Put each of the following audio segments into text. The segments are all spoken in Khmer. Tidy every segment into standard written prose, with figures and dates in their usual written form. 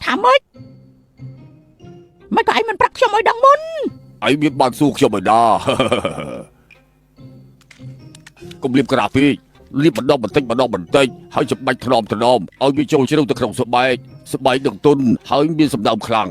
ថាម៉េចមិនក៏ឯងមិនប្រាប់ខ្ញុំឲ្យដឹងមុនឯងមានបានសួរខ្ញុំឯណាកុំលៀបក្រាពេកលៀបបន្តិចហើយចាំបាច់ថ្នមឲ្យវាចូលជ្រៅទៅក្នុងស្បែកនឹងទន់ហើយមានសម្ដៅខ្លាំង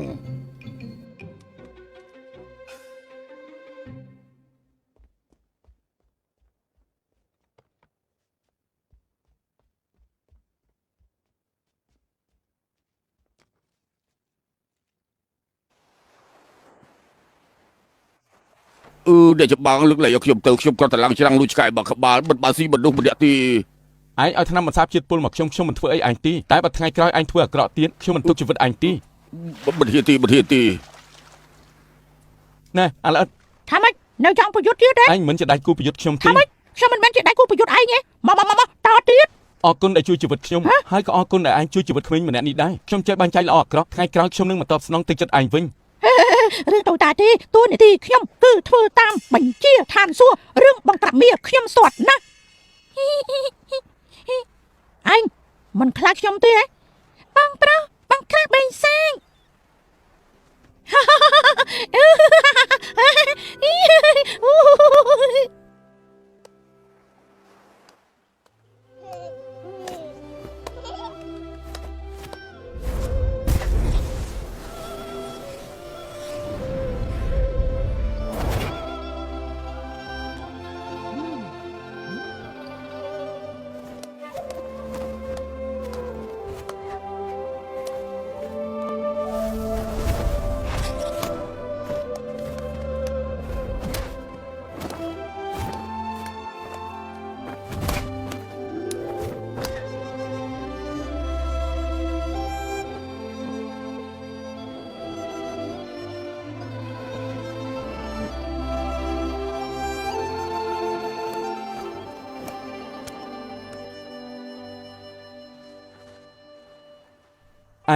អ្នកច្បាំងលើកលែងឲ្យខ្ញុំទៅខ្ញុំគាត់តឡើងច្រាំងលួចឆ្កែមកក្បាលមិនបានស៊ីមនុស្សម្នាក់ទេឯងឲ្យថ្នាំបន្សាបជាតិពុលមកខ្ញុំមិនធ្វើអីឯងទីតែបើថ្ងៃក្រោយឯងធ្វើអាក្រក់ទៀតខ្ញុំមិនទុកជីវិតឯងទីមិនហ៊ានទីណែអាឡិតថាម៉េចនៅចង់ប្រយុទ្ធទៀតទេឯងមិនជាដៃគូប្រយុទ្ធខ្ញុំទេថាម៉េចខ្ញុំមិនមែនជាដៃគូប្រយុទ្ធឯងទេមកតទៀតអរគុណដែលជួយជីវិតខ្ញុំហើយក៏អរគុណដែលឯងជួយជីវិតក្មេងម្នាក់នេះដែរខ្ញុំចេះបាញ់ចាយល្អអាក្រក់ថ្ងៃក្រោយខ្ញុំនឹងបន្តស្នងទឹកចិត្តឯងវិញរឿងតូតាទេតួនាទីខ្ញុំគឺធ្វើតាមបញ្ជាឋានសួគ៌រឿងបង្ក្រាបមាខ្ញុំស្ទាត់ណាស់ឯងមិនខ្លាចខ្ញុំទេបងប្រុសបង្ក្រាបបេងសាង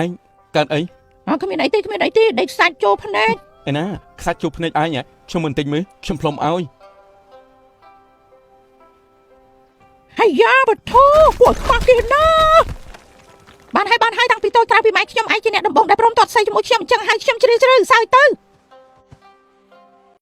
ឯងកើតអីគ្មានអីទេដេកសាច់ចូលភ្នែកឯណាខ្សាច់ចូលភ្នែកឯងខ្ញុំមិនតិចមើលខ្ញុំផ្លុំឲ្យហើយយ៉ាបធូពួកខ្វះគេណាបានហើយតាំងពីតូចក្រៅពីម៉ែខ្ញុំឯងជាអ្នកដំបងដែលព្រមទាត់សៃជាមួយខ្ញុំអញ្ចឹងហើយខ្ញុំជ្រាលជ្រៅសើទៅ